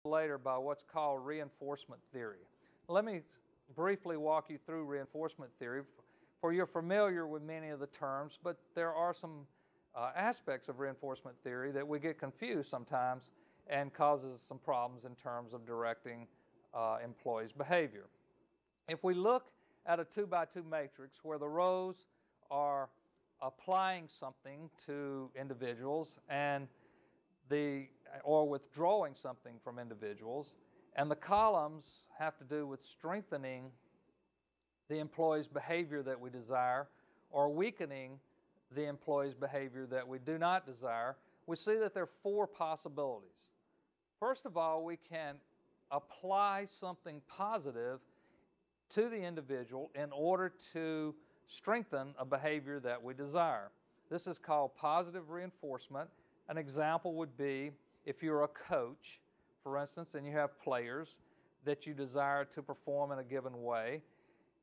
later by what's called reinforcement theory. Let me briefly walk you through reinforcement theory, for you're familiar with many of the terms, but there are some aspects of reinforcement theory that we get confused sometimes and causes some problems in terms of directing employees' behavior. If we look at a 2x2 matrix where the rows are applying something to individuals and or withdrawing something from individuals, and the columns have to do with strengthening the employee's behavior that we desire or weakening the employee's behavior that we do not desire, we see that there are four possibilities. First of all, we can apply something positive to the individual in order to strengthen a behavior that we desire. This is called positive reinforcement. An example would be if you're a coach, for instance, and you have players that you desire to perform in a given way,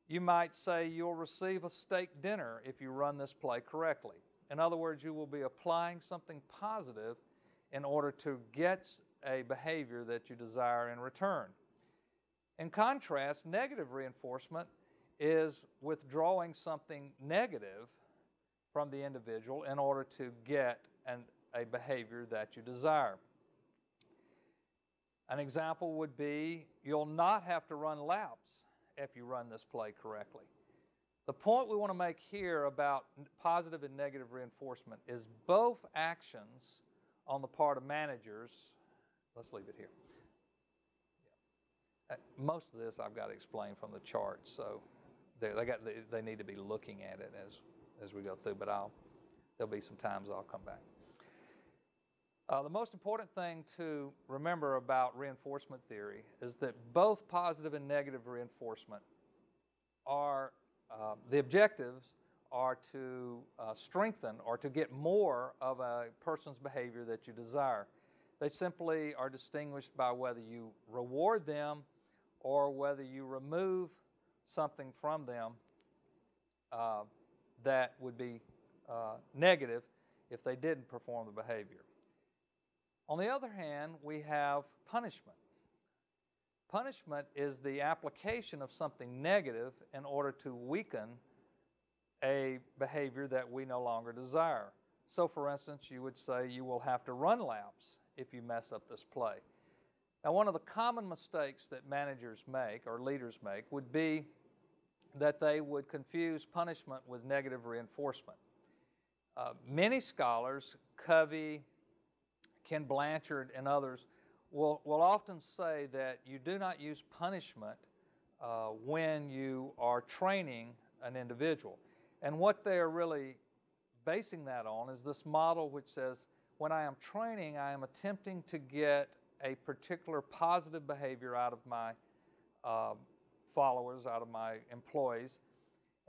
you might say you'll receive a steak dinner if you run this play correctly. In other words, you will be applying something positive in order to get a behavior that you desire in return. In contrast, negative reinforcement is withdrawing something negative from the individual in order to get a behavior that you desire. An example would be you'll not have to run laps if you run this play correctly. The point we want to make here about positive and negative reinforcement is both actions on the part of managers. Let's leave it here. Most of this I've got to explain from the charts, so they need to be looking at it as we go through, but there'll be some times I'll come back. The most important thing to remember about reinforcement theory is that both positive and negative reinforcement are, the objectives are to strengthen or to get more of a person's behavior that you desire. They simply are distinguished by whether you reward them or whether you remove something from them that would be negative if they didn't perform the behavior. On the other hand, we have punishment. Punishment is the application of something negative in order to weaken a behavior that we no longer desire. So, for instance, you would say you will have to run laps if you mess up this play. Now, one of the common mistakes that managers make or leaders make would be that they would confuse punishment with negative reinforcement. Many scholars, Covey, Ken Blanchard, and others will often say that you do not use punishment when you are training an individual. And what they are really basing that on is this model which says, when I am training, I am attempting to get a particular positive behavior out of my followers, out of my employees.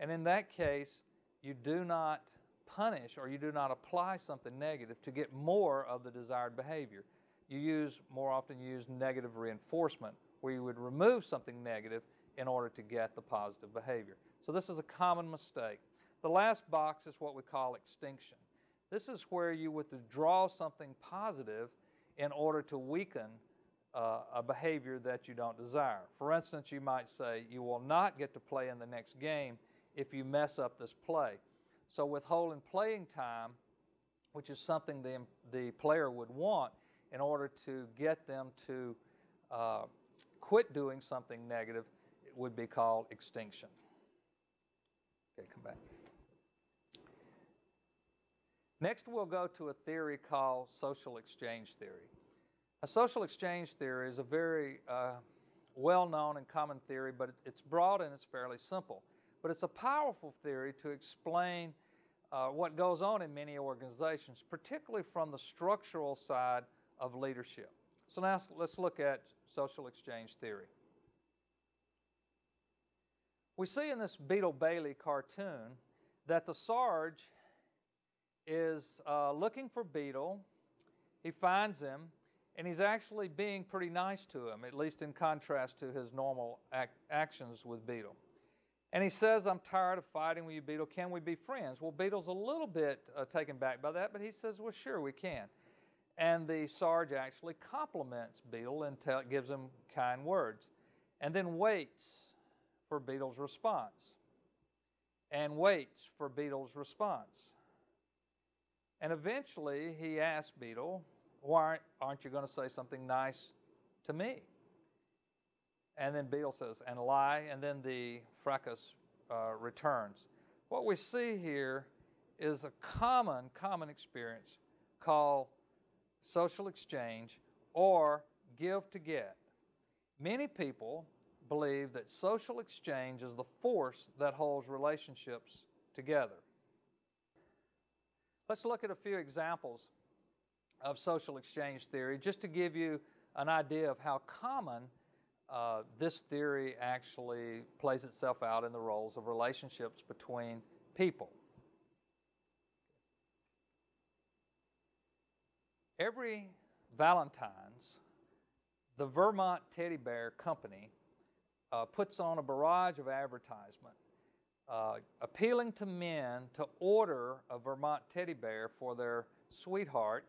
And in that case, you do not punish or you do not apply something negative to get more of the desired behavior. You more often use negative reinforcement, where you would remove something negative in order to get the positive behavior. So this is a common mistake. The last box is what we call extinction. This is where you withdraw something positive in order to weaken a behavior that you don't desire. For instance, you might say, you will not get to play in the next game if you mess up this play. So withholding playing time, which is something the player would want in order to get them to quit doing something negative, it would be called extinction. Okay, come back. Next, we'll go to a theory called social exchange theory. A social exchange theory is a very well-known and common theory, but it's broad and it's fairly simple. But it's a powerful theory to explain what goes on in many organizations, particularly from the structural side of leadership. So now let's look at social exchange theory. We see in this Beetle Bailey cartoon that the Sarge is looking for Beetle. He finds him, and he's actually being pretty nice to him, at least in contrast to his normal actions with Beetle. And he says, I'm tired of fighting with you, Beetle. Can we be friends? Well, Beetle's a little bit taken back by that, but he says, well, sure, we can. and the Sarge actually compliments Beadle and gives him kind words, and then waits for Beadle's response, and waits for Beadle's response. And eventually he asks Beadle, why aren't you going to say something nice to me? And then Beadle says, and lie, and then the fracas returns. What we see here is a common experience called social exchange or give to get. Many people believe that social exchange is the force that holds relationships together. Let's look at a few examples of social exchange theory just to give you an idea of how common this theory actually plays itself out in the roles of relationships between people. Every Valentine's, the Vermont Teddy Bear Company puts on a barrage of advertisement appealing to men to order a Vermont teddy bear for their sweetheart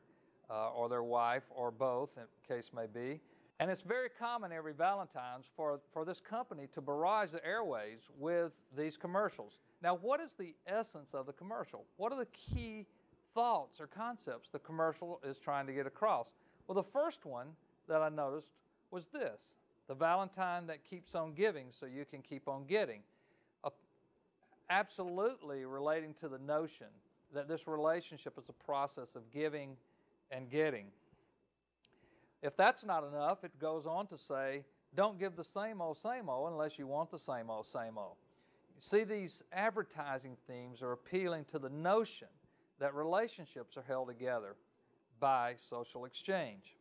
or their wife or both, in case may be. And it's very common every Valentine's for this company to barrage the airways with these commercials. Now, what is the essence of the commercial? What are the key thoughts or concepts the commercial is trying to get across? Well, the first one that I noticed was this: the Valentine that keeps on giving so you can keep on getting. Absolutely relating to the notion that this relationship is a process of giving and getting. If that's not enough, it goes on to say, don't give the same old unless you want the same old. You see, these advertising themes are appealing to the notion that relationships are held together by social exchange.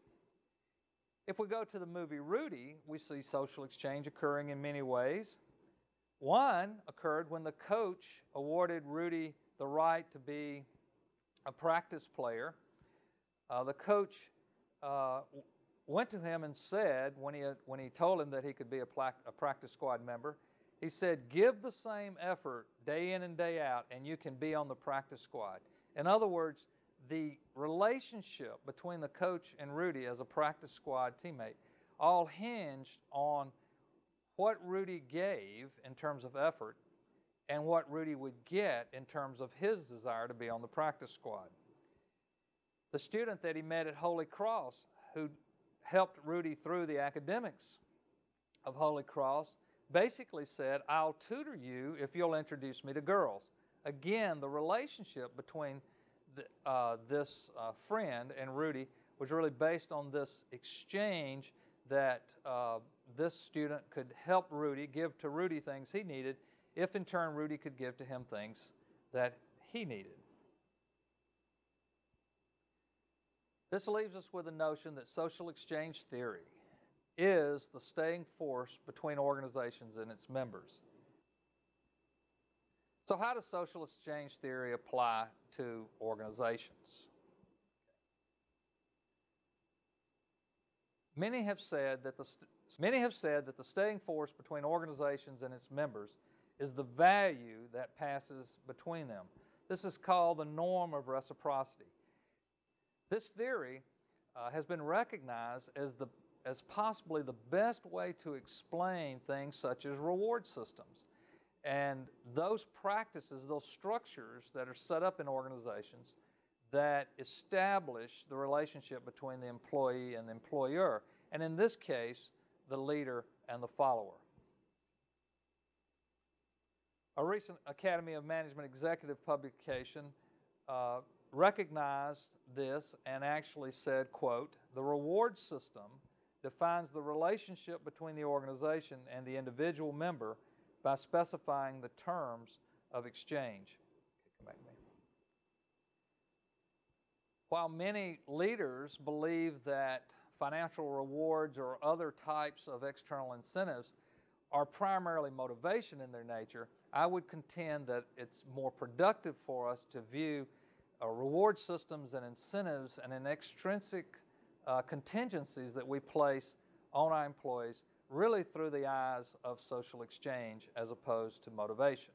If we go to the movie Rudy, we see social exchange occurring in many ways. One occurred when the coach awarded Rudy the right to be a practice player. The coach went to him and said, when he told him that he could be a practice squad member, he said, give the same effort day in and day out and you can be on the practice squad. In other words, the relationship between the coach and Rudy as a practice squad teammate all hinged on what Rudy gave in terms of effort and what Rudy would get in terms of his desire to be on the practice squad. The student that he met at Holy Cross who helped Rudy through the academics of Holy Cross basically said, I'll tutor you if you'll introduce me to girls. Again, the relationship between this friend and Rudy was really based on this exchange that this student could help Rudy, give to Rudy things he needed, if in turn Rudy could give to him things that he needed. This leaves us with the notion that social exchange theory is the staying force between organizations and its members. So how does social exchange theory apply to organizations? Many have said that the staying force between organizations and its members is the value that passes between them. This is called the norm of reciprocity. This theory has been recognized as possibly the best way to explain things such as reward systems. And those practices, those structures that are set up in organizations that establish the relationship between the employee and the employer, and in this case, the leader and the follower. A recent Academy of Management Executive publication recognized this and actually said, quote, the reward system defines the relationship between the organization and the individual member by specifying the terms of exchange. Come back to me. While many leaders believe that financial rewards or other types of external incentives are primarily motivation in their nature, I would contend that it's more productive for us to view reward systems and incentives and extrinsic contingencies that we place on our employees really through the eyes of social exchange as opposed to motivation.